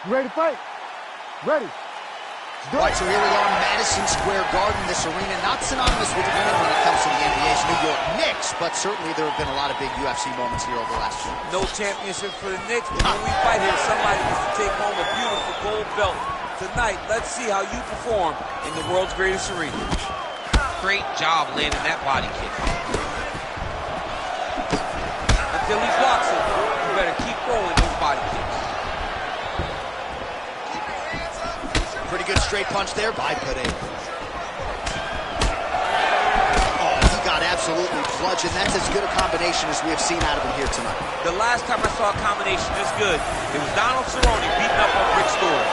You ready to fight? Ready. All right, so here we are in Madison Square Garden, this arena, not synonymous with winning when it comes to the NBA's New York Knicks, but certainly there have been a lot of big UFC moments here over the last few years. No championship for the Knicks, but when we fight here, somebody needs to take home a beautiful gold belt. Tonight, let's see how you perform in the world's greatest arena. Great job landing that body kick. Until he blocks it, you better keep throwing those body kicks. Pretty good straight punch there by Pereira. Oh, he got absolutely bludgeoned. That's as good a combination as we have seen out of him here tonight. The last time I saw a combination this good, it was Donald Cerrone beating up on Rick Story.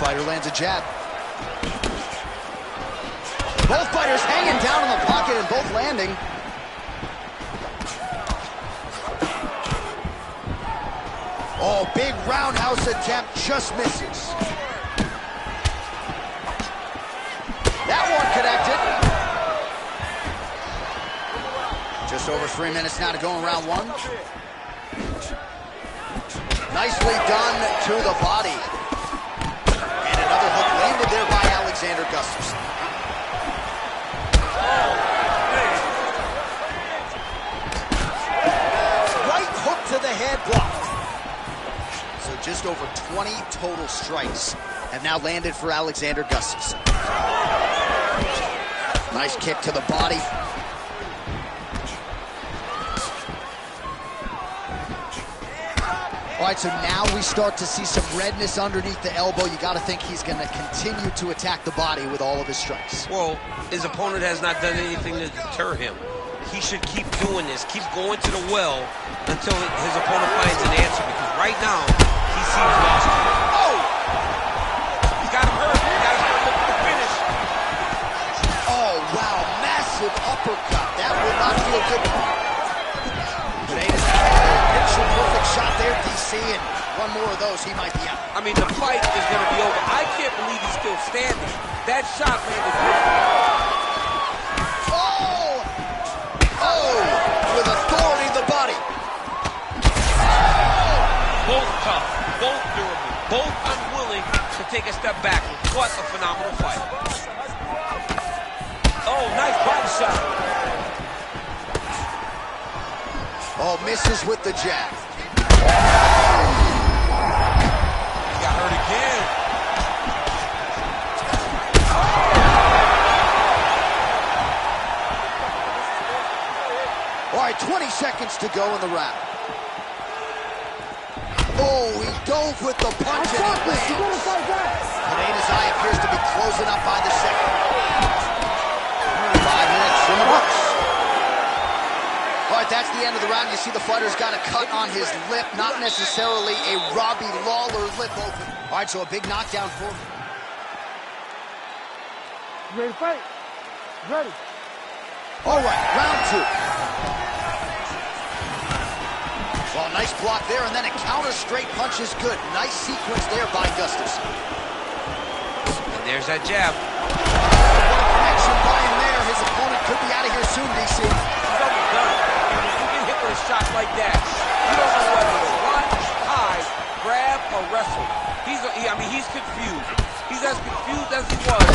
Fighter lands a jab. Both fighters hanging down in the pocket and both landing. Oh, big roundhouse attempt, just misses. That one connected. Just over 3 minutes now to go in round one. Nicely done to the body. And another hook landed there by Alexander Gustafsson. Right hook to the head, blocked. So just over 20 total strikes have now landed for Alexander Gustafsson. Nice kick to the body. All right, so now we start to see some redness underneath the elbow. You got to think he's going to continue to attack the body with all of his strikes. Well, his opponent has not done anything to deter him. He should keep doing this, keep going to the well until his opponent finds an answer, because right now, he seems lost. Oh! He's got him hurt. He got him hurt. Look at the finish. Oh, wow. Massive uppercut. That will not feel good. Pereira's picture-perfect shot there, DC, and one more of those, he might be out. I mean, the fight is going to be over. I can't believe he's still standing. That shot landed perfect. With authority to the body. Both tough, both durable, both unwilling to take a step back. What a phenomenal fight. Oh, nice body shot. Oh, misses with the jab. He got hurt again. All right, 20 seconds to go in the round. Oh, he dove with the punch and he lands. Pereira's eye appears to be closing up by the second. 5 minutes in the books. All right, that's the end of the round. You see the fighter's got a cut on his lip, not necessarily a Robbie Lawler lip open. All right, so a big knockdown for him. You ready to fight? Ready. All right, round two. Well, nice block there, and then a counter straight punch is good. Nice sequence there by Gustafsson. And there's that jab. What a connection by him there. His opponent could be out of here soon, DC. He's almost done. When you get hit with a shot like that, you don't know whether to run, hide, grab, or wrestle. He's confused. He's as confused as he was.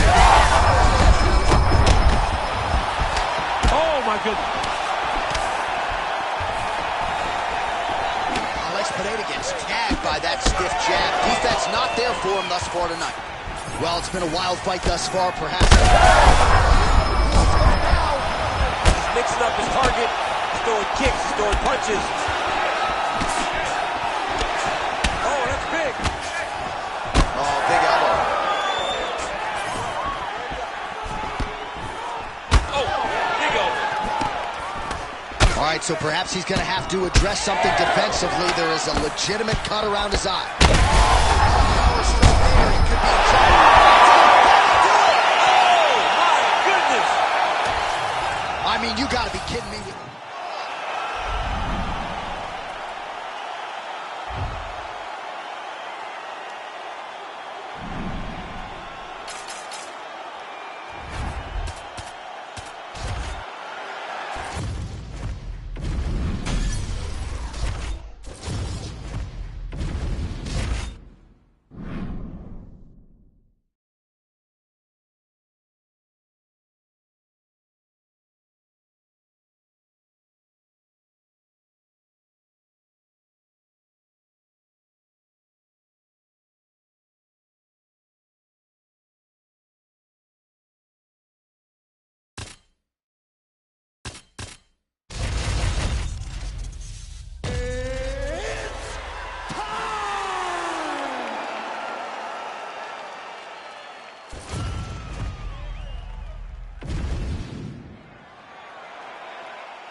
Oh, my goodness. Pereira gets tagged by that stiff jab. Defense not there for him thus far tonight. Well, it's been a wild fight thus far, perhaps. He's mixing up his target. He's throwing kicks. He's throwing punches. Oh, that's big. Oh, big elbow. Oh, big elbow. All right, so perhaps he's going to have to address something defensively. There is a legitimate cut around his eye. Oh, still there. He could be in trouble. Oh, my goodness. I mean, you got to be kidding me.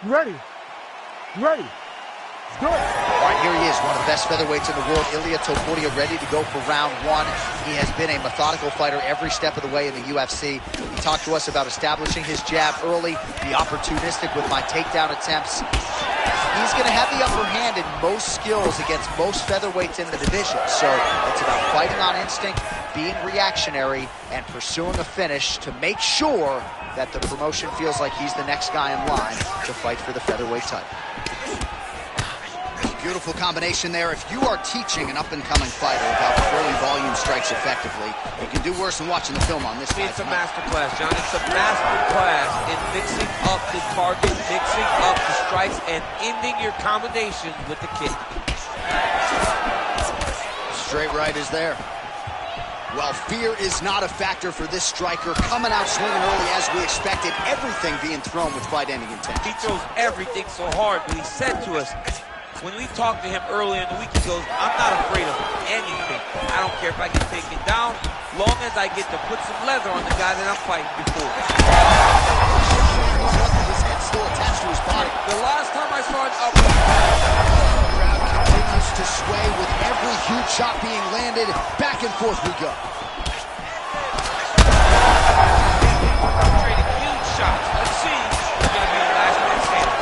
Ready. Ready. Good. All right, here he is, one of the best featherweights in the world, Ilia Topuria, ready to go for round one. He has been a methodical fighter every step of the way in the UFC. He talked to us about establishing his jab early, be opportunistic with my takedown attempts. He's going to have the upper hand in most skills against most featherweights in the division. So it's about fighting on instinct, being reactionary, and pursuing a finish to make sure that the promotion feels like he's the next guy in line to fight for the featherweight title. Beautiful combination there. If you are teaching an up-and-coming fighter about throwing volume strikes effectively, you can do worse than watching the film on this guy. It's a master class, John. It's a master class in mixing up the target, mixing up the strikes, and ending your combinations with the kick. Straight right is there. Well, fear is not a factor for this striker. Coming out swinging early as we expected. Everything being thrown with fight-ending intent. He throws everything so hard, but he said to us, when we talked to him earlier in the week, he goes, I'm not afraid of anything. I don't care if I get taken down, long as I get to put some leather on the guy that I'm fighting before. His head's still attached to his body. The last time I saw it up, The crowd continues to sway with every huge shot being landed. Back and forth we go. trading huge shots. Let's see who's going to be the last man standing.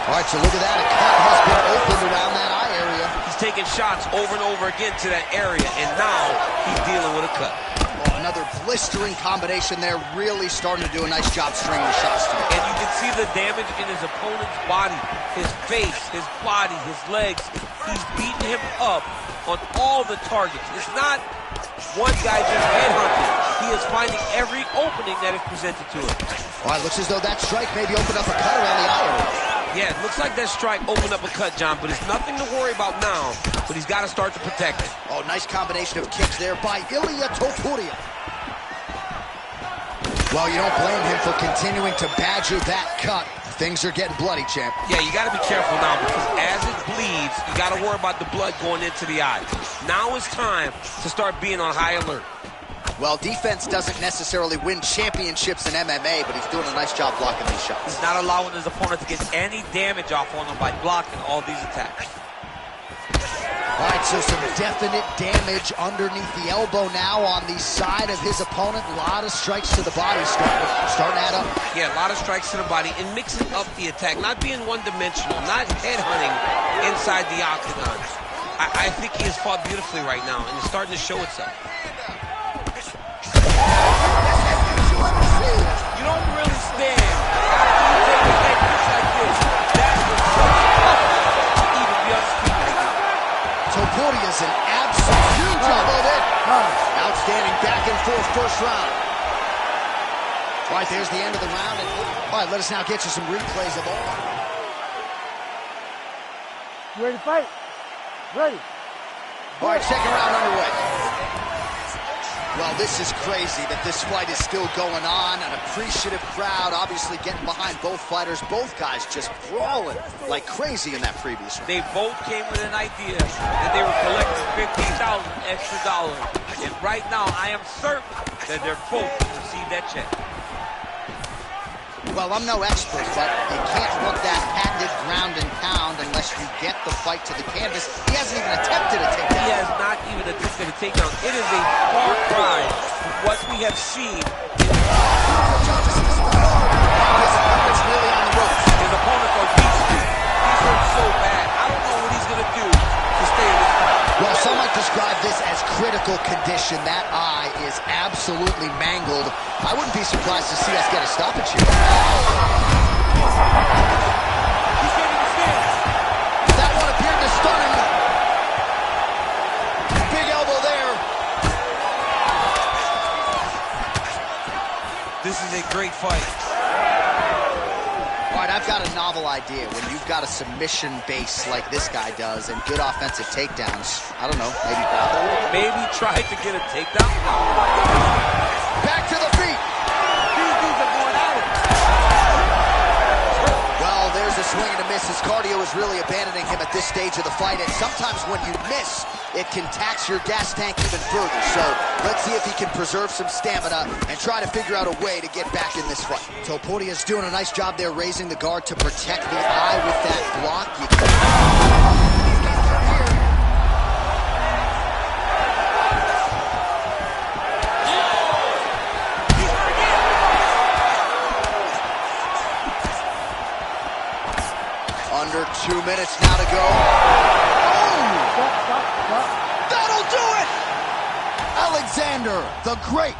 All right, so look at that. A cut has been opened around that eye area. He's taking shots over and over again to that area, and now he's dealing with a cut. Oh, another blistering combination there. Really starting to do a nice job stringing the shots together. And you can see the damage in his opponent's body, his face, his body, his legs. He's beating him up on all the targets. It's not one guy just headhunting. He is finding every opening that is presented to him. All right, looks as though that strike maybe opened up a cut around the eye area. Yeah, it looks like that strike opened up a cut, John, but it's nothing to worry about now, but he's got to start to protect it. Oh, nice combination of kicks there by Ilia Topuria. Well, you don't blame him for continuing to badger that cut. Things are getting bloody, champ. Yeah, you got to be careful now because as it bleeds, you got to worry about the blood going into the eye. Now it's time to start being on high alert. Well, defense doesn't necessarily win championships in MMA, but he's doing a nice job blocking these shots. He's not allowing his opponent to get any damage off on him by blocking all these attacks. All right, so some definite damage underneath the elbow now on the side of his opponent. A lot of strikes to the body starting to add up. Yeah, a lot of strikes to the body and mixing up the attack, not being one-dimensional, not headhunting inside the octagon. I think he has fought beautifully right now, and it's starting to show itself. You don't really stand after you take a head kick like this. That's what sets you up to even be undisputed right now. Topuria's an absolute elbow there. Outstanding back and forth first round. All right, there's the end of the round. All right, let us now get you some replays of all. You ready to fight? Ready. All right, second round underway. Well, this is crazy that this fight is still going on. An appreciative crowd, obviously getting behind both fighters. Both guys just brawling like crazy in that previous round. They both came with an idea that they were collecting $50,000 extra dollars. And right now, I am certain that they're both going to receive that check. Well, I'm no expert, but you can't work that patented ground and pound unless you get the fight to the canvas. He hasn't even attempted a takedown. He has not even attempted a takedown. It is a far cry from what we have seen. His opponent's really on the ropes. His opponent's on beat street. He's hurt so bad. I don't know what he's going to do to stay in this fight. Well, some might describe this as critical condition. That eye is absolutely mangled. I wouldn't be surprised to see us get a stoppage here. He's getting his stand. That one appeared to stun him. Big elbow there. This is a great fight. All right, I've got a novel idea. When you've got a submission base like this guy does and good offensive takedowns, I don't know, maybe grapple? Maybe tried to get a takedown. Back to the feet. These dudes are going at it. Well, there's a swing and a miss. His cardio is really abandoning him at this stage of the fight. And sometimes when you miss, it can tax your gas tank even further. So let's see if he can preserve some stamina and try to figure out a way to get back in this fight. Topodia's doing a nice job there raising the guard to protect the eye with that block. Under 2 minutes now to go. Stop. That'll do it! Alexander the Great.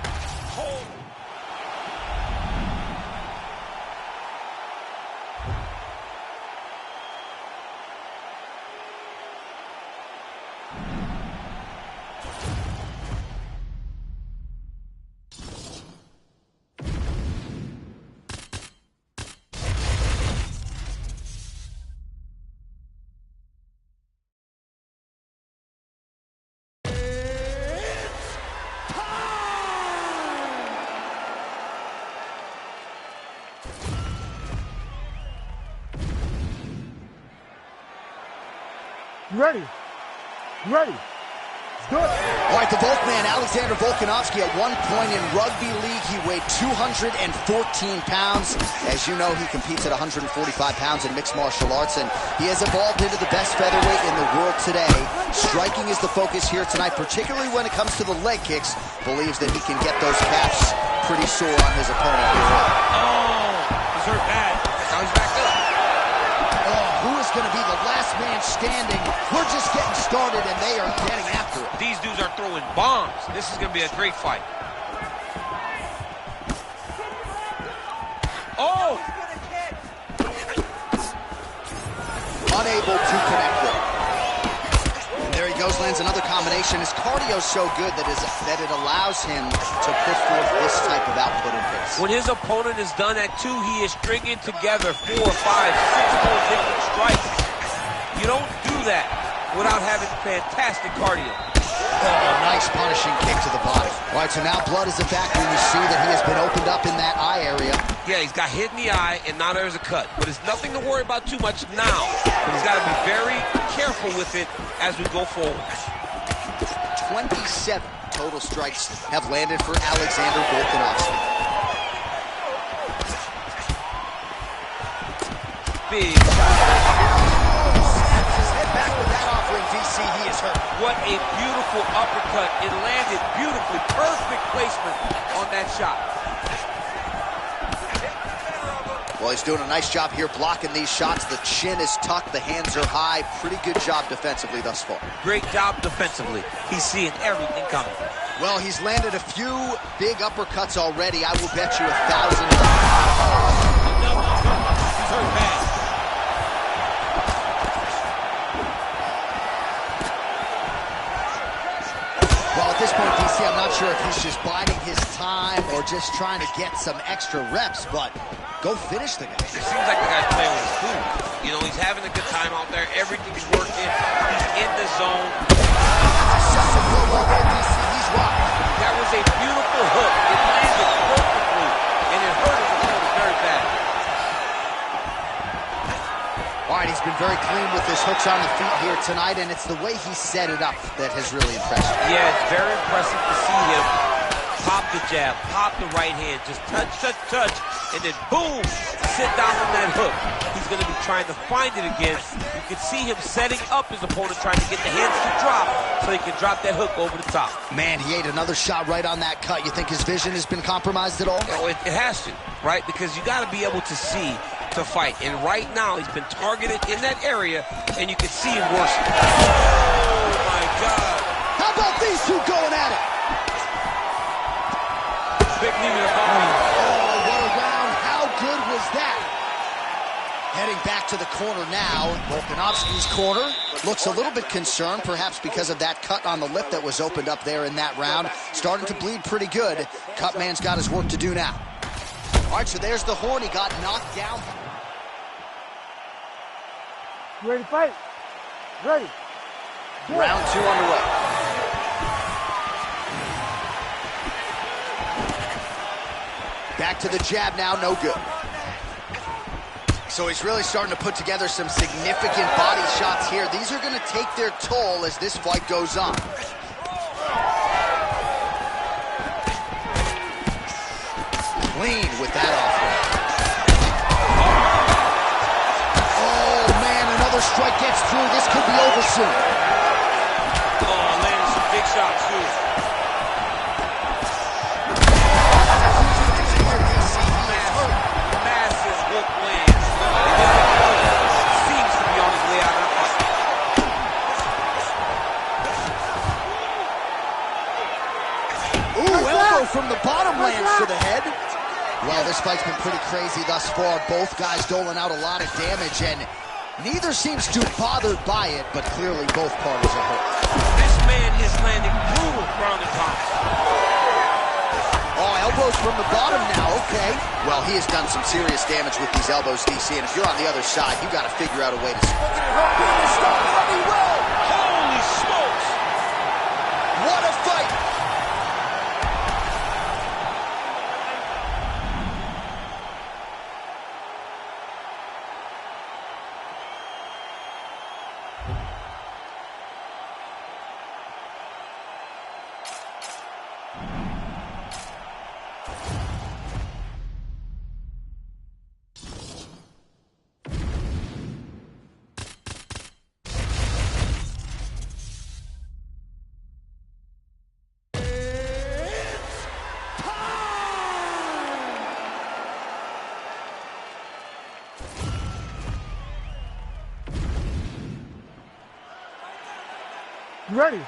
Ready. Let's do it. All right, the Volkman, Alexander Volkanovski, at one point in rugby league, he weighed 214 pounds. As you know, he competes at 145 pounds in mixed martial arts, and he has evolved into the best featherweight in the world today. Striking is the focus here tonight, particularly when it comes to the leg kicks. Believes that he can get those calves pretty sore on his opponent here. Oh, he's hurt bad. Now he's back up. Who is going to be the last man standing? We're just getting started, and they are getting after it. These dudes are throwing bombs. This is going to be a great fight. Oh! Unable to connect with it. And there he goes, lands another combination. His cardio's so good that it allows him to put forth this type of output and pace. When his opponent is done at 2, he is stringing together 4, 5, 6 more different strikes. You don't do that without having fantastic cardio. Oh, nice punishing kick to the body. All right, so now blood is a factor, and you see that he has been opened up in that eye area. Yeah, he's got hit in the eye, and now there's a cut. But it's nothing to worry about too much now. But he's got to be very careful with it as we go forward. 27 total strikes have landed for Alexander Volkanovski. Big Snaps his head back with that offering, DC. He is hurt. What a beautiful uppercut. It landed beautifully. Perfect placement on that shot. Well, he's doing a nice job here blocking these shots. The chin is tucked, the hands are high. Pretty good job defensively thus far. Great job defensively. He's seeing everything coming. Well, he's landed a few big uppercuts already. I will bet you $1,000. He's hurt bad. Well, at this point, DC, I'm not sure if he's just biding his time or just trying to get some extra reps, but go finish the guy. It seems like the guy's playing with his food. You know, he's having a good time out there. Everything's working. He's in the zone. He's rocked. That was a beautiful hook. It landed perfectly, and it hurt his opponent very bad. All right, he's been very clean with his hooks on the feet here tonight, and it's the way he set it up that has really impressed me. Yeah, it's very impressive to see him pop the jab, pop the right hand, just touch, and then boom, sit down on that hook. He's going to be trying to find it again. You can see him setting up his opponent, trying to get the hands to drop so he can drop that hook over the top. Man, he ate another shot right on that cut. You think his vision has been compromised at all? You know, it has to, right? Because you got to be able to see to fight. And right now, he's been targeted in that area, and you can see him worsen. Oh, my God. How about these two going at it? Big knee to the body. Oh, what a round. How good was that? Heading back to the corner now. Volkanovski's corner looks a little bit concerned, perhaps because of that cut on the lip that was opened up there in that round. Starting to bleed pretty good. Cutman's got his work to do now. All right, so there's the horn. He got knocked down. You ready to fight? Ready. Round 2 underway. Back to the jab now, no good. So he's really starting to put together some significant body shots here. These are going to take their toll as this fight goes on. Clean with that offense. Oh, man, another strike gets through. This could be over soon. Oh, landing some big shots, too. Massive hook lands. Seems to be on his way out of the fight. Ooh, elbow from the bottom lands to the head. Well, this fight's been pretty crazy thus far. Both guys doling out a lot of damage, and neither seems too bothered by it, but clearly both parties are hurt. This man is landing brutal ground and pounds. Oh, elbows from the bottom now, okay. Well, he has done some serious damage with these elbows, DC, and if you're on the other side, you got to figure out a way to swing it and hook in and start running well. Holy smokes! What a fight! You ready?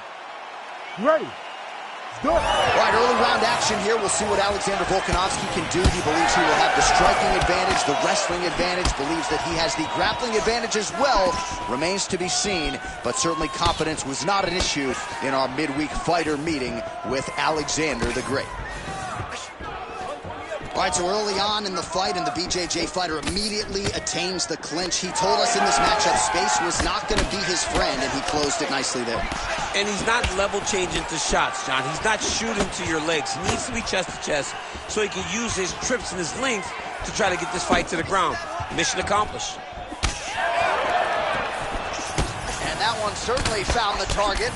You ready? Let's do it. All right, early round action here. We'll see what Alexander Volkanovski can do. He believes he will have the striking advantage, the wrestling advantage, believes that he has the grappling advantage as well. Remains to be seen, but certainly confidence was not an issue in our midweek fighter meeting with Alexander the Great. All right, so early on in the fight, and the BJJ fighter immediately attains the clinch. He told us in this matchup space was not going to be his friend, and he closed it nicely there. And he's not level changing to shots, John. He's not shooting to your legs. He needs to be chest to chest so he can use his trips and his length to try to get this fight to the ground. Mission accomplished. And that one certainly found the target.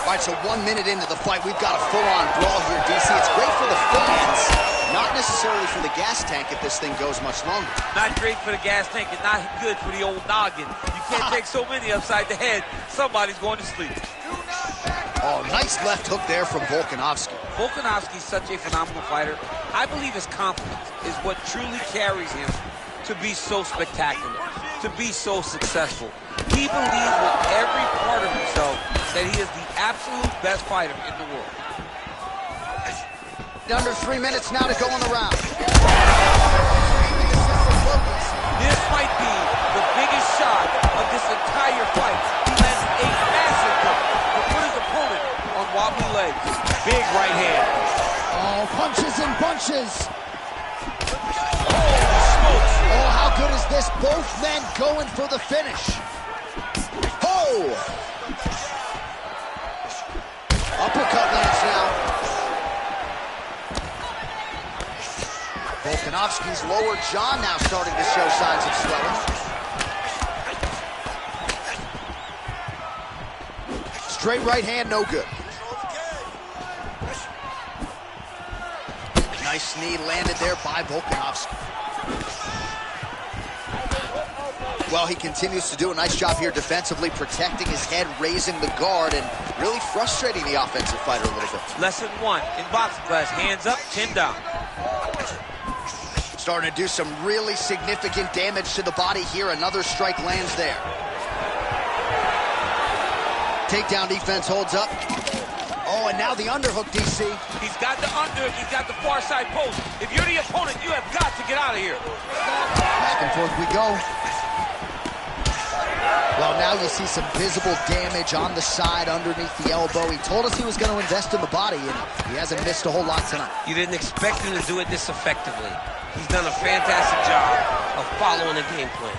All right, so 1 minute into the fight, we've got a full-on brawl here, DC. It's great for the fans, not necessarily for the gas tank if this thing goes much longer. Not great for the gas tank and not good for the old noggin. You can't take so many upside the head. Somebody's going to sleep. Oh, nice left hook there from Volkanovski. Volkanovski's such a phenomenal fighter. I believe his confidence is what truly carries him to be so spectacular, to be so successful. He believes with every part of himself that he is the absolute best fighter in the world. Under 3 minutes now to go in the round. This might be the biggest shot of this entire fight. He lands a massive hook to put his opponent on wobbly legs. Big right hand. Oh, punches and bunches. Holy smokes. Oh, how good is this? Both men going for the finish. Oh! Uppercut lands now. Volkanovski's lower jaw now starting to show signs of swelling. Straight right hand, no good. Nice knee landed there by Volkanovski. Well, he continues to do a nice job here defensively, protecting his head, raising the guard, and really frustrating the offensive fighter a little bit. Lesson 1 in boxing class, hands up, chin down. Starting to do some really significant damage to the body here. Another strike lands there. Takedown defense holds up. Oh, and now the underhook, DC. He's got the underhook, he's got the far side post. If you're the opponent, you have got to get out of here. Back and forth we go. Well, now you see some visible damage on the side underneath the elbow. He told us he was going to invest in the body, and he hasn't missed a whole lot tonight. You didn't expect him to do it this effectively. He's done a fantastic job of following the game plan.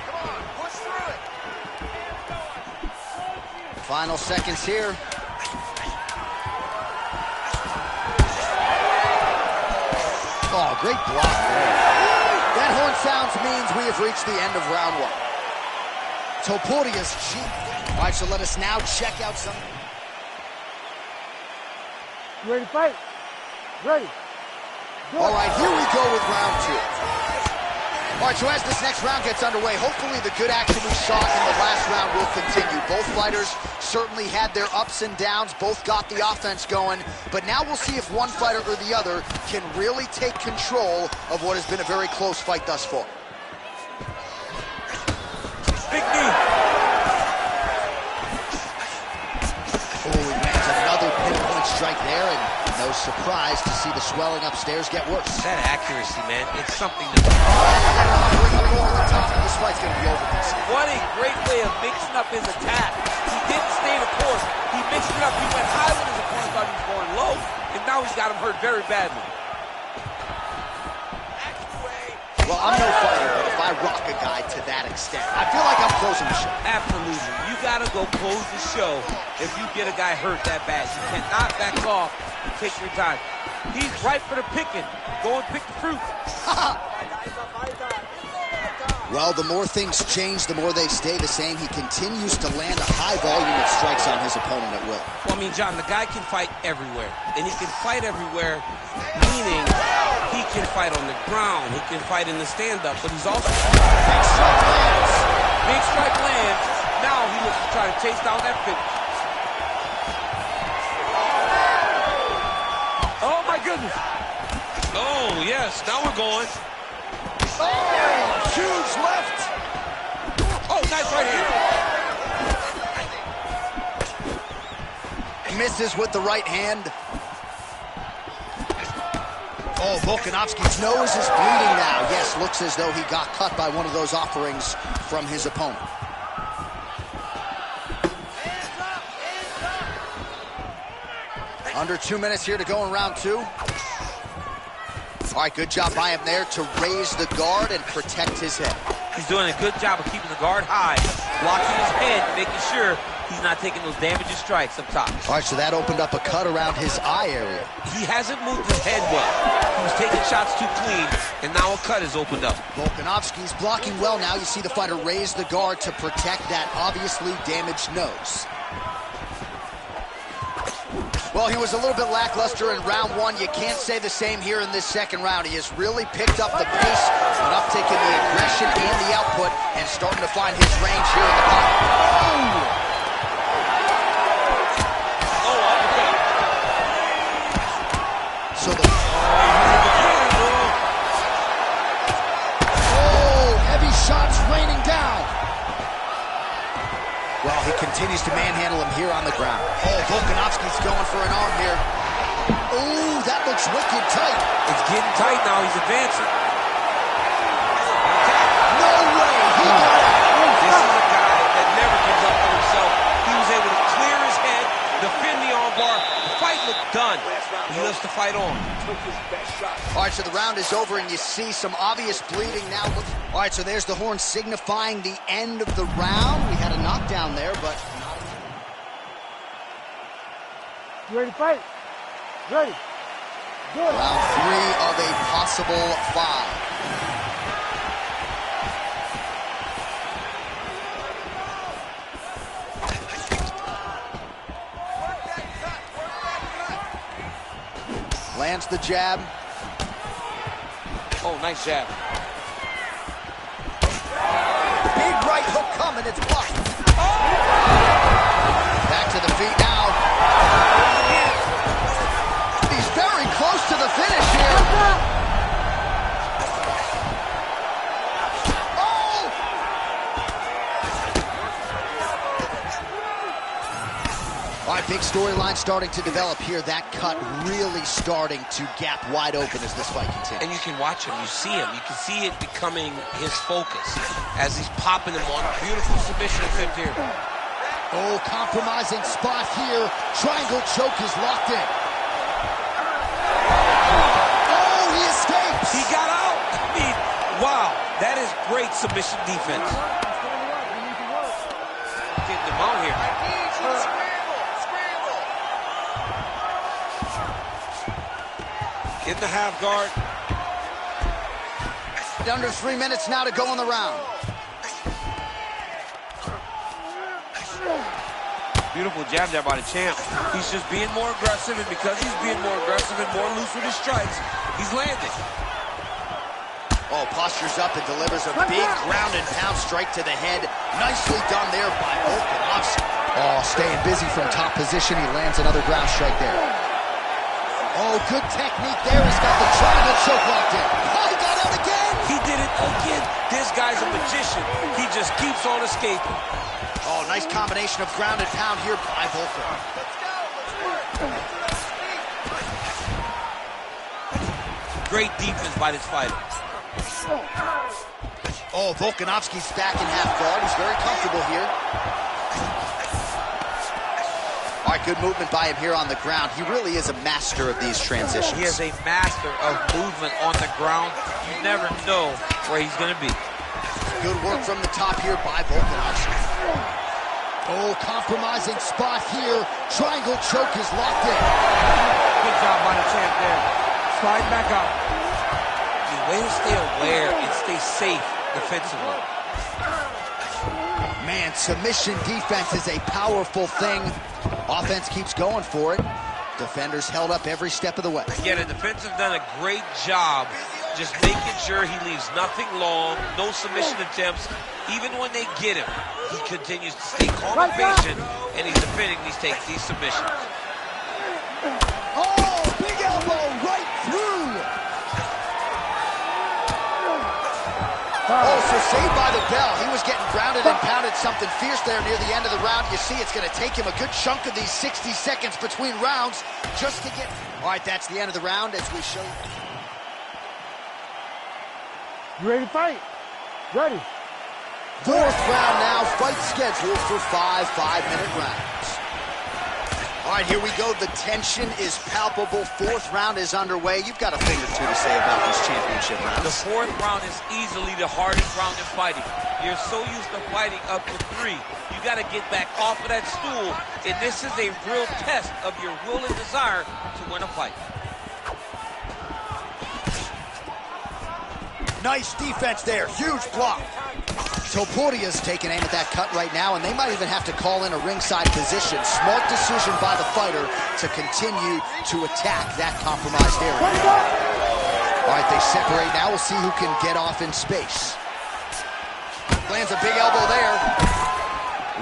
Final seconds here. Oh, great block there. That horn sounds means we have reached the end of round one. Topuria's cheap. All right, so let us now check out some. You ready to fight? Ready. Good. All right, here we go with round two. All right, so as this next round gets underway, hopefully the good action we saw in the last round will continue. Both fighters certainly had their ups and downs, both got the offense going, but now we'll see if one fighter or the other can really take control of what has been a very close fight thus far. Big knee. Oh, he lands another pinpoint strike there, and no surprise to see the swelling upstairs get worse. That accuracy, man, it's something to... Over the top, and this fight's going to be over. What a great way of mixing up his attack. He didn't stay the course. He mixed it up. He went high when his opponent thought he was going low, and now he's got him hurt very badly. Well, I'm no fighter, but if I rock a guy to that extent, I feel like I'm closing the show. Absolutely. You got to go close the show if you get a guy hurt that bad. You cannot back off and take your time. He's ripe for the picking. Go and pick the fruit. Well, the more things change, the more they stay the same. He continues to land a high volume of strikes on his opponent at will. Well, I mean, John, the guy can fight everywhere. And he can fight everywhere, meaning he can fight on the ground. He can fight in the stand-up, but he's also... Big strike lands. Big strike lands. Now he looks to try to chase down that finish. Oh, my goodness. Oh, yes, now we're going. Oh, huge left. Oh, nice right hand. Misses with the right hand. Oh, Volkanovski's nose is bleeding now. Yes, looks as though he got cut by one of those offerings from his opponent. Under 2 minutes here to go in round two. All right, good job by him there to raise the guard and protect his head. He's doing a good job of keeping the guard high, blocking his head, making sure he's not taking those damaging strikes up top. All right, so that opened up a cut around his eye area. He hasn't moved his head well. He was taking shots too clean, and now a cut has opened up. Volkanovski's blocking well now. You see the fighter raise the guard to protect that obviously damaged nose. Well, he was a little bit lackluster in round one. You can't say the same here in this second round. He has really picked up the pace, an uptick in the aggression and the output, and starting to find his range here in the fight. So the... Oh, heavy shots raining down. Well, he continues to manhandle him here on the ground. Oh, Volkanovski's going for an arm here. Oh, that looks wicked tight. It's getting tight now. He's advancing. No way. He got it. This is a guy that never gives up on himself. He was able to clear his head, defend the armbar. The fight looked done. He loves to fight on. All right, so the round is over, and you see some obvious bleeding now. All right, so there's the horn signifying the end of the round. We had a knockdown there, but not... You ready to fight? Ready. Good. Round three of a possible 5. Lands the jab. Oh, nice jab. Big right hook coming, it's blocked. Back to the feet now. He's very close to the finish here. Oh! All right, big storyline starting to develop here. That cut really starting to gap wide open as this fight continues. And you can watch him, you see him. You can see it becoming his focus as he's popping him on. Beautiful submission attempt here. Oh, compromising spot here. Triangle choke is locked in. Oh, he escapes. He got out. I mean, wow. That is great submission defense. Getting him out here. In the half guard. right, under 3 minutes now to go in the round. Beautiful jab there by the champ. He's just being more aggressive, and because he's being more aggressive and more loose with his strikes, he's landing. Oh, postures up and delivers a big ground and pound strike to the head. Nicely done there by Volkanovski. Oh, staying busy from top position. He lands another ground strike there. Oh, good technique there. He's got the triangle choke locked in. Oh, he got out again. He did it again. This guy's a magician. He just keeps on escaping. Oh, nice combination of ground and pound here by Volkan. Great defense by this fighter. Oh, Volkanovski's back in half guard. He's very comfortable here. All right, good movement by him here on the ground. He really is a master of these transitions. He is a master of movement on the ground. You never know where he's going to be. Good work from the top here by Volkanovski. Oh, compromising spot here. Triangle choke is locked in. Good job by the champ there. Slide back out. The way to stay aware and stay safe defensively. Man, submission defense is a powerful thing. Offense keeps going for it. Defenders held up every step of the way. Again, the defense have done a great job just making sure he leaves nothing long, no submission attempts. Even when they get him, he continues to stay calm and patient, and he's defending these submissions. Oh, big elbow right through. Oh, so saved by the bell. He was getting grounded and pounded something fierce there near the end of the round. You see, it's going to take him a good chunk of these 60 seconds between rounds just to get... All right, that's the end of the round as we show... You ready to fight? Ready. Fourth round now, fight scheduled for 5 5-minute rounds. All right, here we go. The tension is palpable. Fourth round is underway. You've got a thing or two to say about these championship rounds. The fourth round is easily the hardest round in fighting. You're so used to fighting up to 3. You got to get back off of that stool, and this is a real test of your will and desire to win a fight. Nice defense there. Huge block. Topuria's taking aim at that cut right now, and they might even have to call in a ringside position. Smart decision by the fighter to continue to attack that compromised area. All right, they separate now. We'll see who can get off in space. Lands a big elbow there.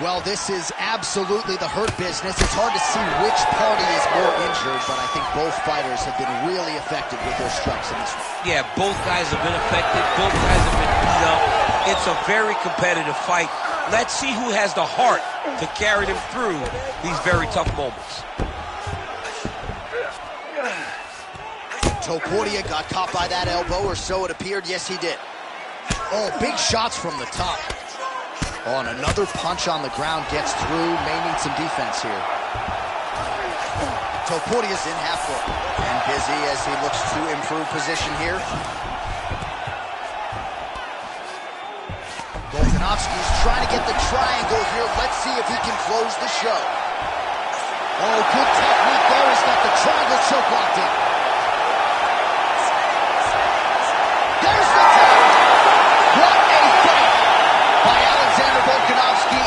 Well, this is absolutely the hurt business. It's hard to see which party is more injured, but I think both fighters have been really effective with their strikes in this one. Yeah, both guys have been affected. Both guys have been beat up. It's a very competitive fight. Let's see who has the heart to carry them through these very tough moments. Topuria got caught by that elbow, or so it appeared. Yes, he did. Oh, big shots from the top. Oh, and another punch on the ground gets through. May need some defense here. Topuria's in half guard and busy as he looks to improve position here. Volkanovski's trying to get the triangle here. Let's see if he can close the show. Oh, good technique there. He's got the triangle choke locked in. There's the tap. What a fight by Alexander Volkanovski.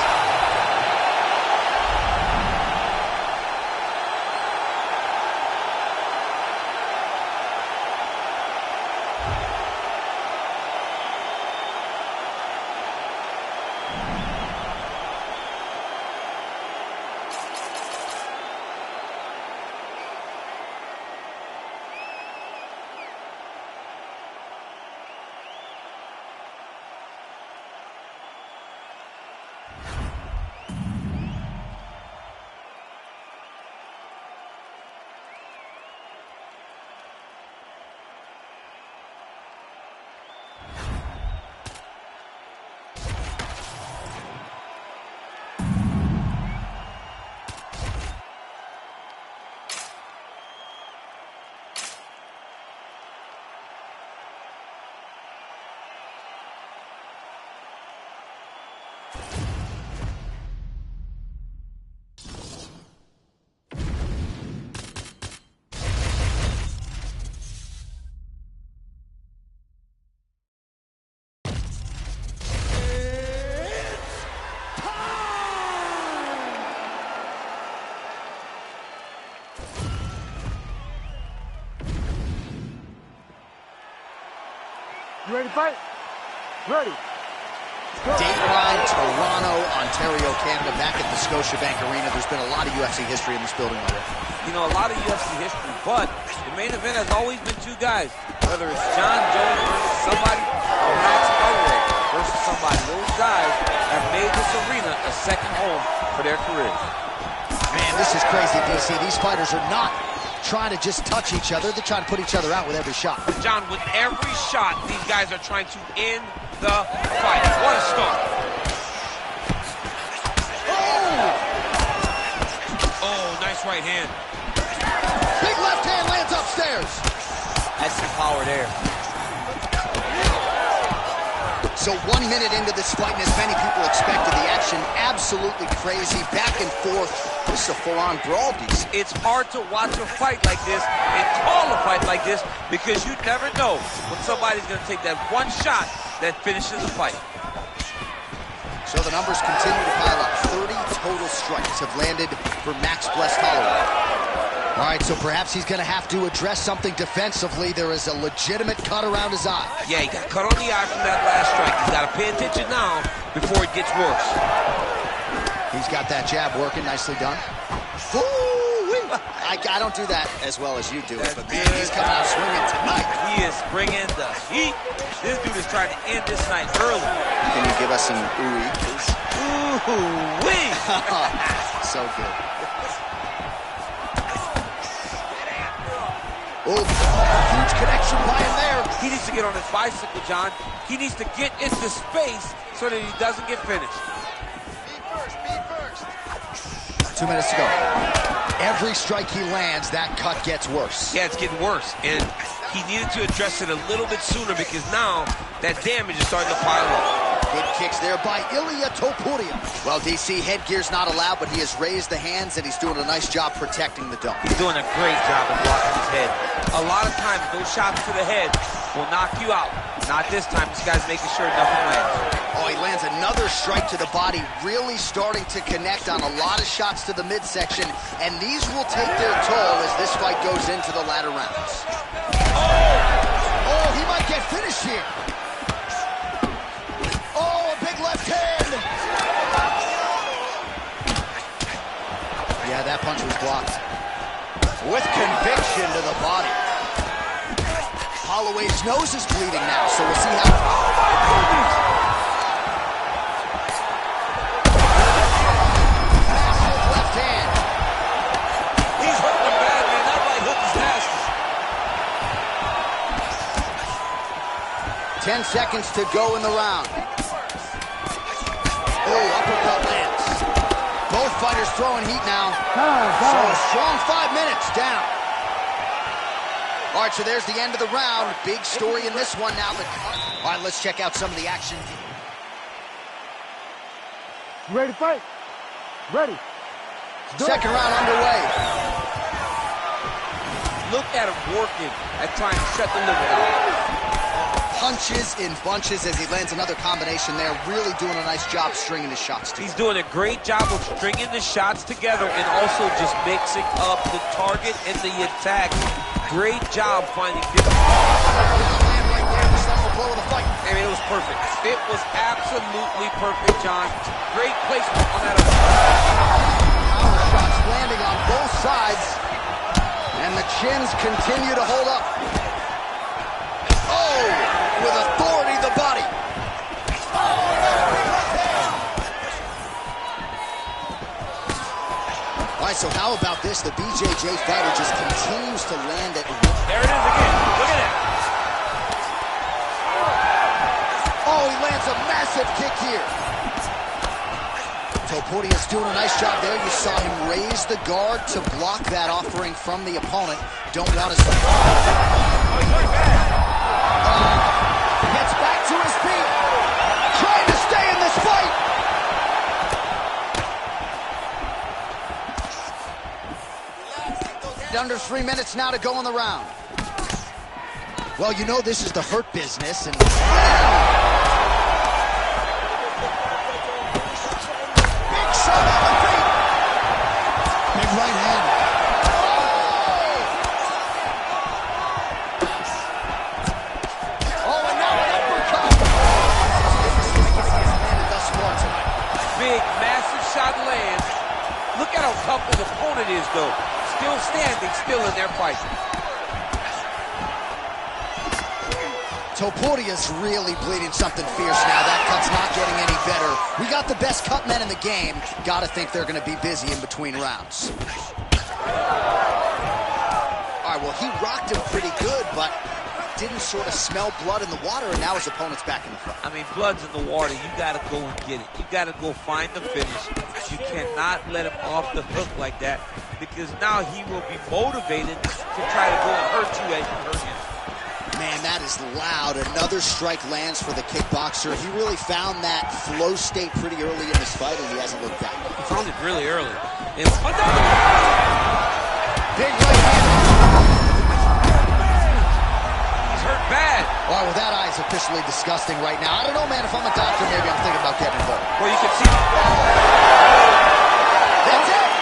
You ready to fight? Ready. Dateline, Toronto, Ontario, Canada, back at the Scotiabank Arena. There's been a lot of UFC history in this building already. You know, a lot of UFC history, but the main event has always been two guys. Whether it's John Jones versus somebody or Max Holloway versus somebody. Those guys have made this arena a second home for their careers. Man, this is crazy, DC. These fighters are not trying to just touch each other. They're trying to put each other out with every shot. John, with every shot, these guys are trying to end the fight. What a start. Oh, nice right hand. Big left hand lands upstairs. That's some power there. So 1 minute into this fight, and as many people expected, the action absolutely crazy, back and forth. This is a full-on brawl, DC. It's hard to watch a fight like this and call a fight like this because you never know when somebody's going to take that one shot that finishes the fight. So the numbers continue to pile up. 30 total strikes have landed for Max Blessed Holloway. All right, so perhaps he's going to have to address something defensively. There is a legitimate cut around his eye. Yeah, he got cut on the eye from that last strike. He's got to pay attention now before it gets worse. He's got that jab working. Nicely done. Ooh-wee. I don't do that as well as you do it, but man, he's coming out swinging tonight. He is bringing the heat. This dude is trying to end this night early. Can you give us some ooh-wee, please? Ooh-wee. So good. Oh, huge connection by him there. He needs to get on his bicycle, John. He needs to get into space so that he doesn't get finished. 2 minutes to go. Every strike he lands, that cut gets worse. Yeah, it's getting worse. And he needed to address it a little bit sooner because now that damage is starting to pile up. Good kicks there by Ilia Topuria. Well, DC, headgear's not allowed, but he has raised the hands, and he's doing a nice job protecting the dome. He's doing a great job of blocking his head. A lot of times, those shots to the head will knock you out. Not this time. This guy's making sure nothing lands. Oh, he lands another strike to the body, really starting to connect on a lot of shots to the midsection, and these will take their toll as this fight goes into the latter rounds. Oh, he might get finished here. Oh, a big left hand. Yeah, that punch was blocked. With conviction to the body. Holloway's nose is bleeding now, so we'll see how... Oh, my goodness! Massive left hand. He's hurting him bad, man. That right hook is nasty. 10 seconds to go in the round. Oh, uppercut lands. Both fighters throwing heat now. So a strong 5 minutes down. All right, so there's the end of the round. Big story in this one now. All right, let's check out some of the action. You ready to fight? Ready. Second round underway. Look at him working at trying to shut the liver down. Punches in bunches as he lands another combination there. Really doing a nice job stringing his shots together. He's doing a great job of stringing the shots together and also just mixing up the target and the attack. Great job finding different. Right there, the final blow of the fight. I mean, it was perfect. It was absolutely perfect, John. Great placement on that. Power shots landing on both sides. And the chins continue to hold up. Oh, with authority the body. All right, so how about this? The BJJ fighter just continues to land at... There it is again. Look at that. Oh, he lands a massive kick here. Topuria's doing a nice job there. You saw him raise the guard to block that offering from the opponent. Don't want to... Gets back to his feet. Trying to stay in this fight. Under 3 minutes now to go in the round. Well, you know this is the hurt business, and... Big shot on the feet. Big right hand. Oh, and now an standing still in their fight. Topuria's really bleeding something fierce now. That cut's not getting any better. We got the best cut men in the game. Gotta think they're gonna be busy in between rounds. All right, well, he rocked him pretty good, but didn't sort of smell blood in the water, and now his opponent's back in the fight. I mean, blood's in the water. You got to go and get it. You got to go find the finish. You cannot let him off the hook like that, because now he will be motivated to try to go and hurt you as you hurt him. Man, that is loud. Another strike lands for the kickboxer. He really found that flow state pretty early in this fight, and he hasn't looked back. He found it really early. And big right hand. hurt bad. All right, well, that eye is officially disgusting right now. I don't know, man. If I'm a doctor, maybe I'm thinking about getting involved. Well, you can see. That's it.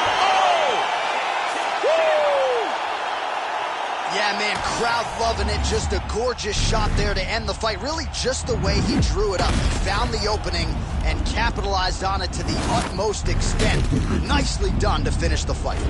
Woo! Yeah, man, crowd loving it. Just a gorgeous shot there to end the fight. Really just the way he drew it up. He found the opening and capitalized on it to the utmost extent. Nicely done to finish the fight.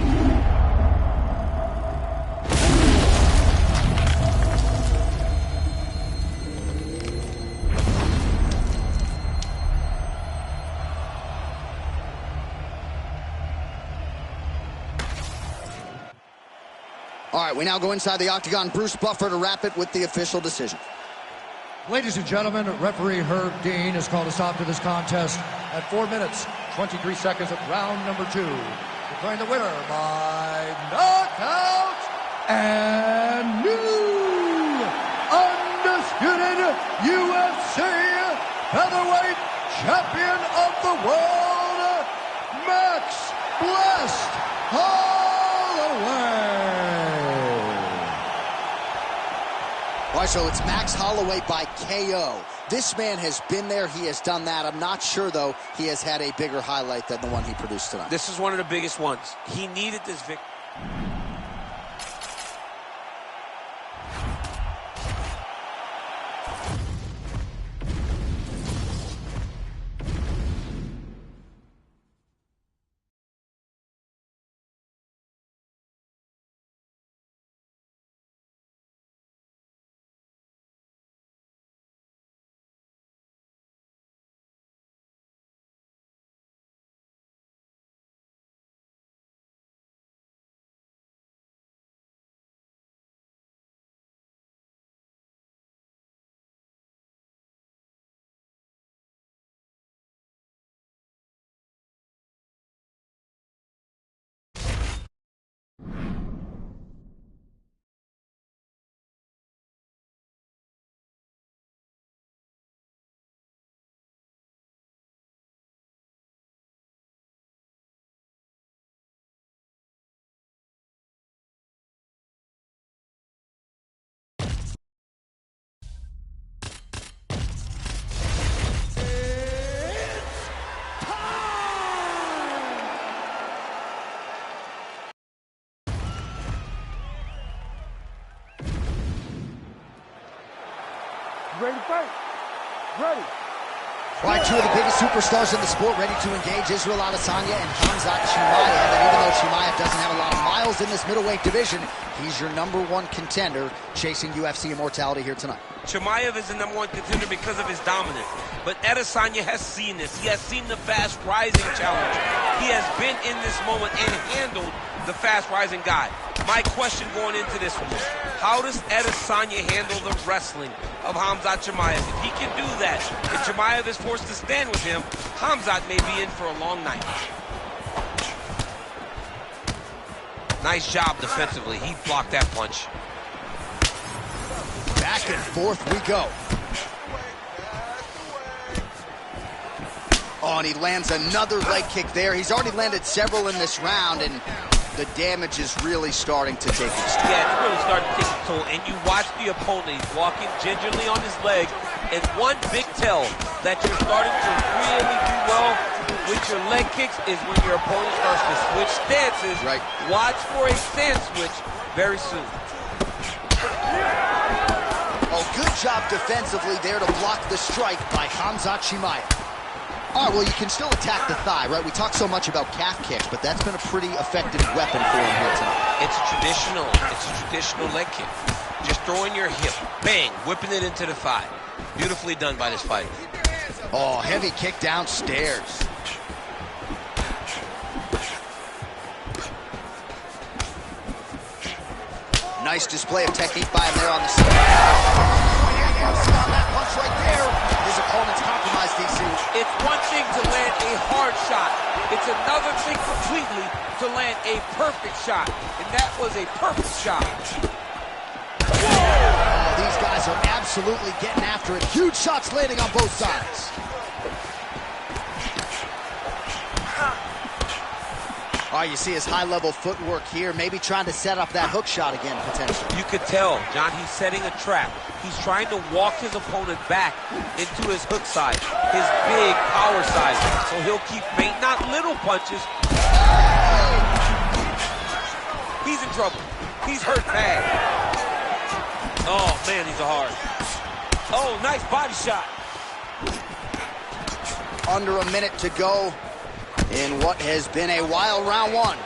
All right, we now go inside the octagon. Bruce Buffer to wrap it with the official decision. Ladies and gentlemen, referee Herb Dean has called a stop to this contest at 4 minutes, 23 seconds of round number 2. Declaring the winner by knockout and new undisputed UFC featherweight champion of the world, Max Blessed Holloway. All right, so it's Max Holloway by KO. This man has been there. He has done that. I'm not sure, though, he has had a bigger highlight than the one he produced tonight. This is one of the biggest ones. He needed this victory. Ready to fight? Ready. All right, two of the biggest superstars in the sport ready to engage, Israel Adesanya and Khamzat Chimaev. And even though Chimaev doesn't have a lot of miles in this middleweight division, he's your #1 contender chasing UFC immortality here tonight. Chimaev is the #1 contender because of his dominance. But Adesanya has seen this. He has seen the fast-rising challenger. He has been in this moment and handled the fast-rising guy. My question going into this one is, how does Adesanya handle the wrestling of Khamzat Chimaev? If he can do that, if Chimaev is forced to stand with him, Khamzat may be in for a long night. Nice job defensively. He blocked that punch. Back and forth we go. Oh, and he lands another leg kick there. He's already landed several in this round, and the damage is really starting to take its toll. Yeah, it's really starting to take its toll. And you watch the opponent. He's walking gingerly on his leg. And one big tell that you're starting to really do well with your leg kicks is when your opponent starts to switch stances. Right. Watch for a stance switch very soon. Oh, good job defensively there to block the strike by Khamzat Chimaev. All right, well, you can still attack the thigh, right? We talk so much about calf kicks, but that's been a pretty effective weapon for him here tonight. It's a traditional leg kick. Just throwing your hip, bang, whipping it into the thigh. Beautifully done by this fighter. Oh, heavy kick downstairs. Nice display of technique by him there on the side. On that punch right there. His opponent's compromised, DC. It's one thing to land a hard shot. It's another thing completely to land a perfect shot. And that was a perfect shot. Oh, these guys are absolutely getting after it. Huge shots landing on both sides. All right, you see his high-level footwork here, maybe trying to set up that hook shot again, potentially. You could tell, John, he's setting a trap. He's trying to walk his opponent back into his hook side, his big power side. So he'll keep making not little punches. He's in trouble. He's hurt bad. Oh, man, he's a hard. Oh, nice body shot. Under a minute to go in what has been a wild round one.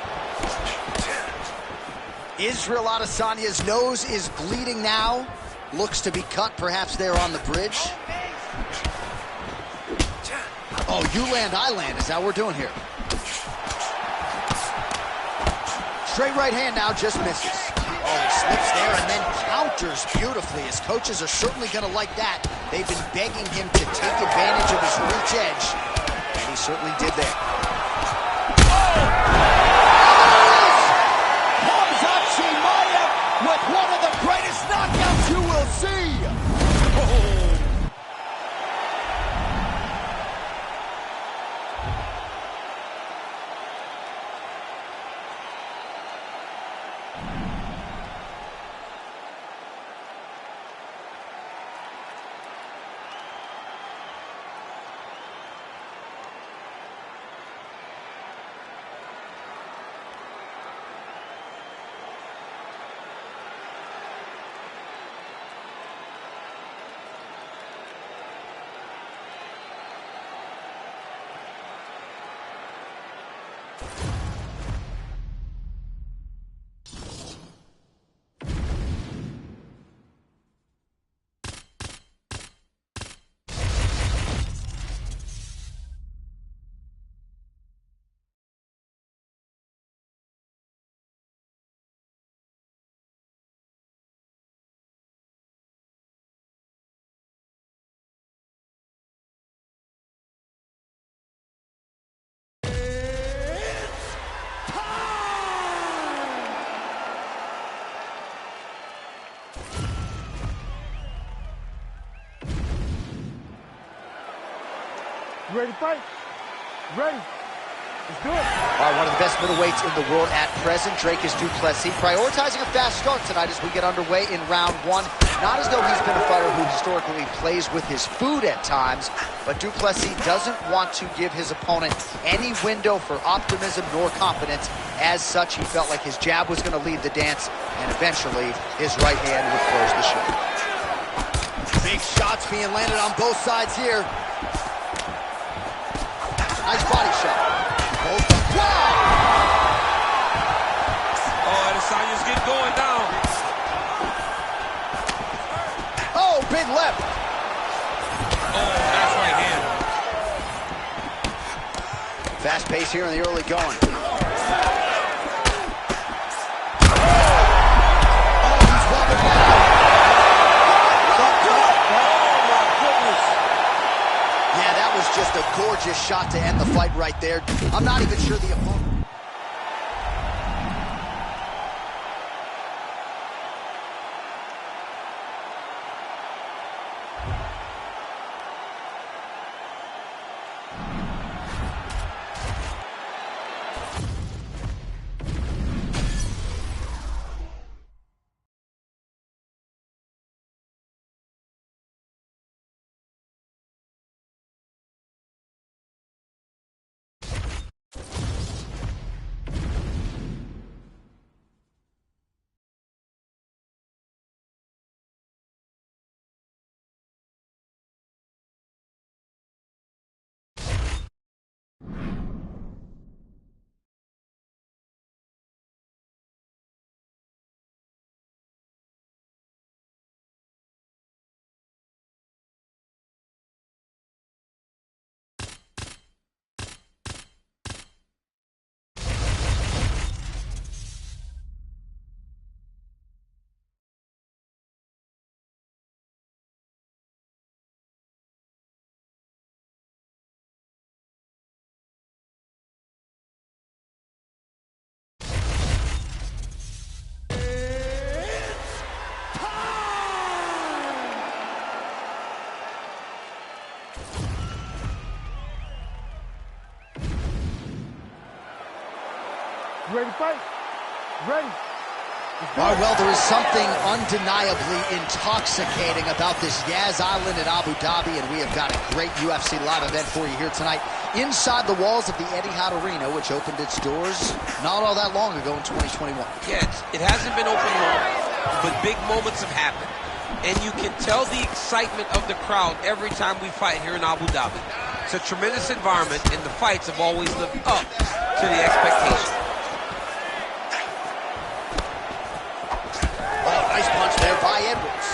Israel Adesanya's nose is bleeding now. Looks to be cut, perhaps there on the bridge. Oh, you land, I land. Is that what we're doing here? Straight right hand now, just misses. Oh, he slips there and then counters beautifully. His coaches are certainly going to like that. They've been begging him to take advantage of his reach edge, and he certainly did there. Khamzat Chimaev with one of the greatest knockouts you will see. You ready to fight? Ready. Let's do it. All right, one of the best middleweights in the world at present, Dricus Du Plessis, prioritizing a fast start tonight as we get underway in round one. Not as though he's been a fighter who historically plays with his food at times, but Du Plessis doesn't want to give his opponent any window for optimism nor confidence. As such, he felt like his jab was going to lead the dance, and eventually his right hand would close the show. Big shots being landed on both sides here. Nice body shot. Wow! Oh, Adesanya's getting going down. Oh, big left. Oh, that's right hand. Fast pace here in the early going. Just a gorgeous shot to end the fight right there. I'm not even sure the opponent... ready to fight? Ready. Oh, well, there is something undeniably intoxicating about this Yas Island in Abu Dhabi, and we have got a great UFC live event for you here tonight inside the walls of the Etihad Arena, which opened its doors not all that long ago in 2021. Yeah, it hasn't been open long, but big moments have happened. And you can tell the excitement of the crowd every time we fight here in Abu Dhabi. It's a tremendous environment, and the fights have always lived up to the expectation. Oh, nice punch there by Edwards.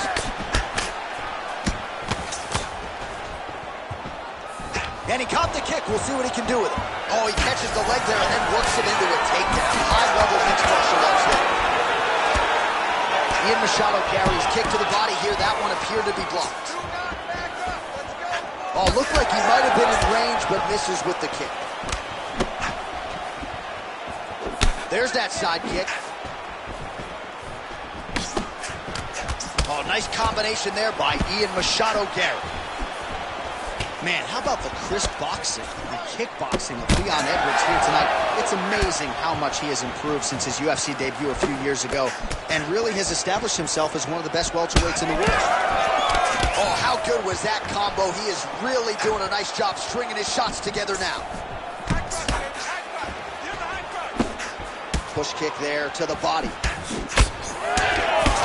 And he caught the kick. We'll see what he can do with it. Oh, he catches the leg there and then works it into a takedown. High-level mixed martial arts there. Ian Machado carries kick to the body here. That one appeared to be blocked. Oh, looked like he might have been in range, but misses with the kick. There's that side kick. Oh, nice combination there by Ian Machado Garry. Man, how about the crisp boxing and kickboxing of Leon Edwards here tonight? It's amazing how much he has improved since his UFC debut a few years ago, and really has established himself as one of the best welterweights in the world. Oh, how good was that combo? He is really doing a nice job stringing his shots together now. Push kick there to the body.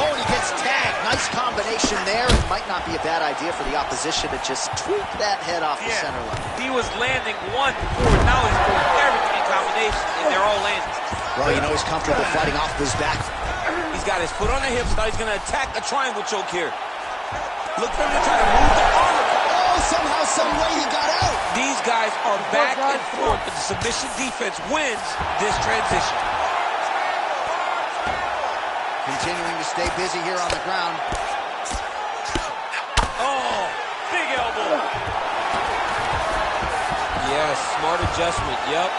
Oh, and he gets tagged. Nice combination there. It might not be a bad idea for the opposition to just tweak that head off the center line. He was landing one before, now he's doing everything in combination, and they're all landing. Well, you know he's comfortable fighting off of his back. He's got his foot on the hips, now he's going to attack a triangle choke here. Look for him to try to move the arm. Oh, somehow, some way he got out. These guys are back and forth, but the submission defense wins this transition. Continuing to stay busy here on the ground. Oh, big elbow. Yes, smart adjustment, yep.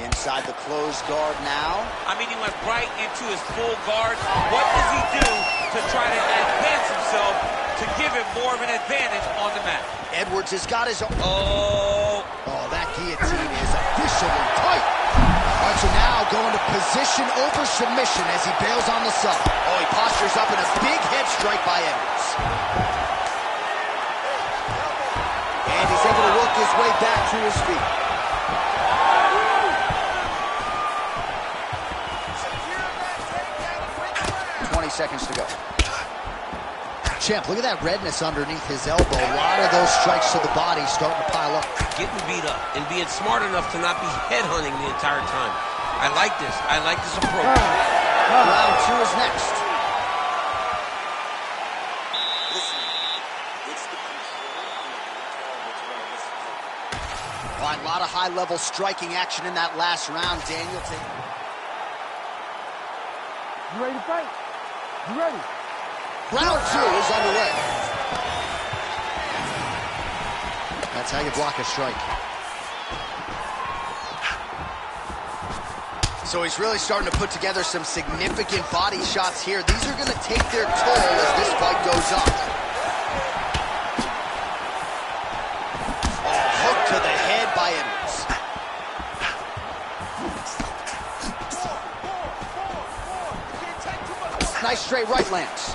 Inside the closed guard now. I mean, he went right into his full guard. What does he do to try to advance himself to give him more of an advantage on the mat? Edwards has got his own. Oh, That guillotine is officially tight. All right, so now going to position over submission as he bails on the sub. Oh, he postures up in a big head strike by Edwards. And he's able to work his way back to his feet. Seconds to go. Champ, look at that redness underneath his elbow. A lot of those strikes to the body starting to pile up. getting beat up and being smart enough to not be headhunting the entire time. I like this. I like this approach. Round two is next. A lot of high-level striking action in that last round, Daniel. You ready to fight? You ready? Round two is underway. That's how you block a strike. So he's really starting to put together some significant body shots here. These are going to take their toll as this fight goes on. Oh, hook to the head by Edwards. Nice straight right lands.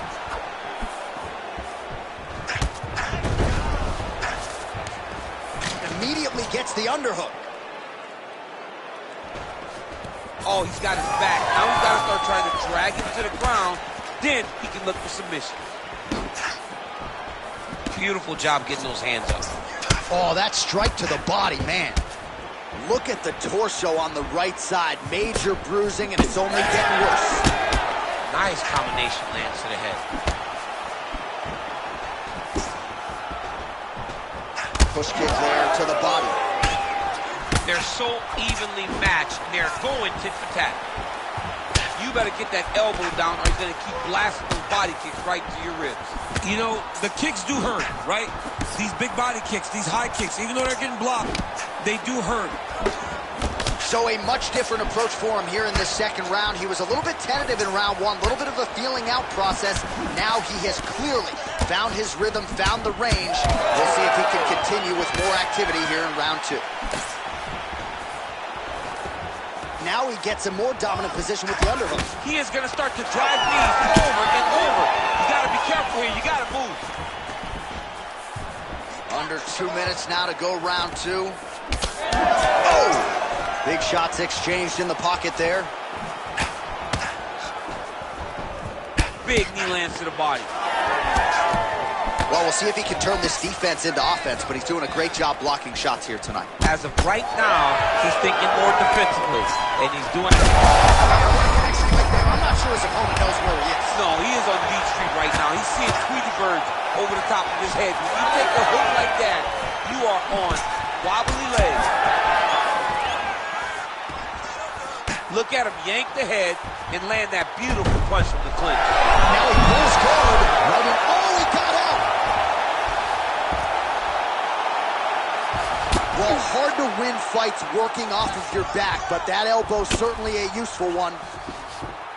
Immediately gets the underhook. Oh, he's got his back. Now he's got to start trying to drag him to the ground. Then he can look for submission. Beautiful job getting those hands up. Oh, that strike to the body, man. Look at the torso on the right side. Major bruising, and it's only getting worse. Nice combination lands to the head. Push kick there to the body. They're so evenly matched, and they're going tit for tat. You better get that elbow down, or you're going to keep blasting those body kicks right to your ribs. You know, the kicks do hurt, right? These big body kicks, these high kicks, even though they're getting blocked, they do hurt. So a much different approach for him here in the second round. He was a little bit tentative in round one, a little bit of a feeling out process. Now he has clearly found his rhythm, found the range. We'll see if he can continue with more activity here in round 2. Now he gets a more dominant position with the underhook. He is going to start to drive knees over and over. You got to be careful here. You got to move. Under 2 minutes now to go round 2. Oh! Big shots exchanged in the pocket there. Big knee lands to the body. Well, we'll see if he can turn this defense into offense, but he's doing a great job blocking shots here tonight. As of right now, he's thinking more defensively, and he's doing it. I'm not sure his opponent knows where he is. No, he is on D Street right now. He's seeing Tweety birds over the top of his head. When you take a hook like that, you are on wobbly legs. Look at him yank the head and land that beautiful punch from the clinch. Now he pulls guard. Right in. Oh, he got out. Well, hard to win fights working off of your back, but that elbow's certainly a useful one.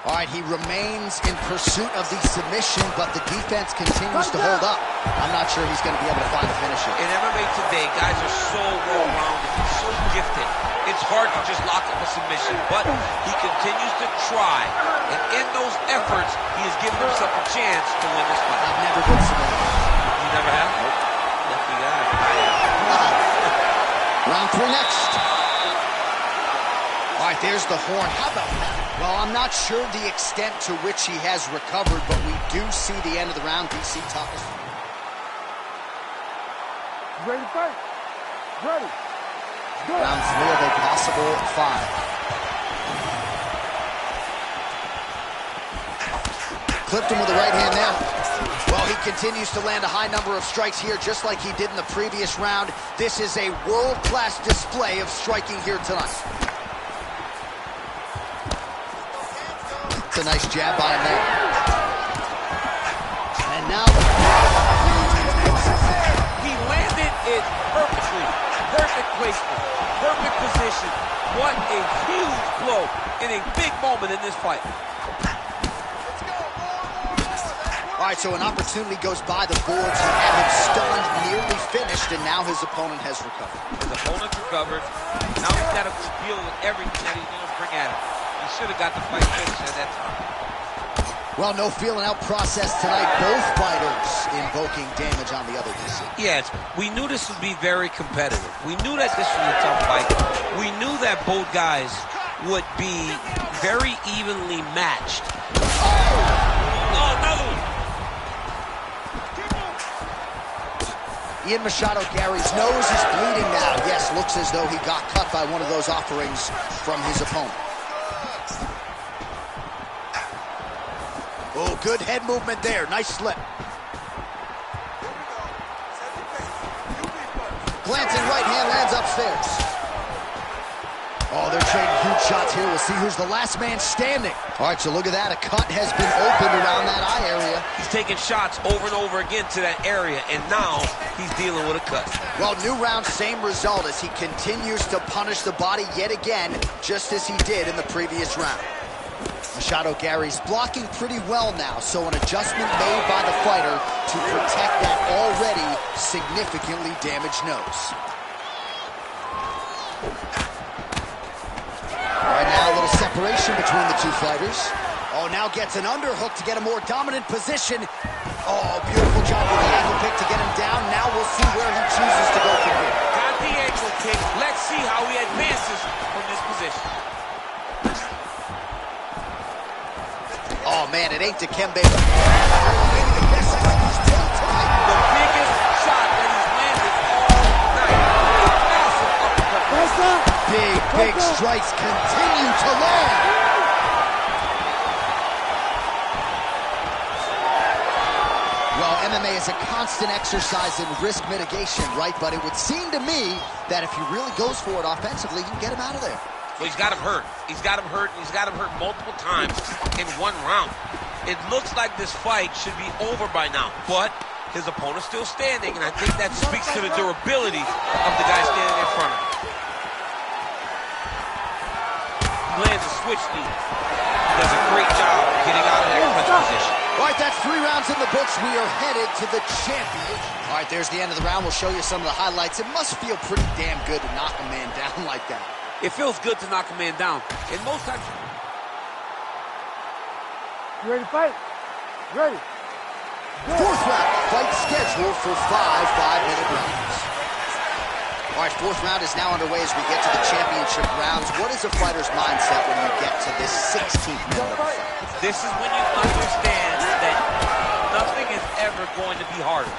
All right, he remains in pursuit of the submission, but the defense continues to hold up. I'm not sure he's going to be able to find a finisher. In MMA today, guys are so well-rounded, so gifted. It's hard to just lock up a submission, but he continues to try. And in those efforts, he has given himself a chance to win this fight. I've never been submitted. You never have? Nope. Lucky guy. I have. Round 3 next. All right, there's the horn. How about that? Well, I'm not sure the extent to which he has recovered, but we do see the end of the round. DC, talk us. Ready to fight? Ready. Good. Round 3 of a possible 5. Clipped him with the right hand there. Well, he continues to land a high number of strikes here, just like he did in the previous round. This is a world-class display of striking here tonight. It's a nice jab by him there. And now... He landed it perfectly. Perfect placement. Perfect position. What a huge blow in a big moment in this fight. All right, so an opportunity goes by the boards. He had him stunned, nearly finished, and now his opponent has recovered. His opponent's recovered. Now he's got to deal with everything that he's going to bring at him. He should have got the fight finished at that time. Well, no feeling out process tonight. Both fighters invoking damage on the other DC. Yes, we knew this would be very competitive. We knew that this was a tough fight. We knew that both guys would be very evenly matched. Oh, another one. Ian Machado Gary's nose is bleeding now. Yes, looks as though he got cut by one of those offerings from his opponent. Oh, good head movement there. Nice slip. Glancing right hand lands upstairs. Oh, they're trading huge shots here. We'll see who's the last man standing. All right, so look at that. A cut has been opened around that eye area. He's taking shots over and over again to that area, and now he's dealing with a cut. Well, new round, same result as he continues to punish the body yet again, just as he did in the previous round. Machado Gary's blocking pretty well now, so an adjustment made by the fighter to protect that already significantly damaged nose. All right, now a little separation between the two fighters. Oh, now gets an underhook to get a more dominant position. Oh, beautiful job with the ankle pick to get him down. Now we'll see where he chooses to go from here. Got the ankle kick. Let's see how he advances from this position. Oh, man, it ain't Dikembe. The biggest shot that he's landed all night. A massive uppercut. Big strikes continue to land. Well, MMA is a constant exercise in risk mitigation, right? But it would seem to me that if he really goes for it offensively, you can get him out of there. Well, he's got him hurt. He's got him hurt, and he's got him hurt multiple times in one round. It looks like this fight should be over by now, but his opponent's still standing, and I think that speaks to the durability of the guy standing in front of him. He lands a switch knee. Does a great job getting out of that clutch position. All right, that's 3 rounds in the books. We are headed to the champion. All right, there's the end of the round. We'll show you some of the highlights. It must feel pretty damn good to knock a man down like that. It feels good to knock a man down. And most times... You ready to fight? Ready. Fourth round, fight scheduled for 5 5-minute rounds. All right, fourth round is now underway as we get to the championship rounds. What is a fighter's mindset when you get to this 16th minute of the fight? This is when you understand that nothing is ever going to be harder.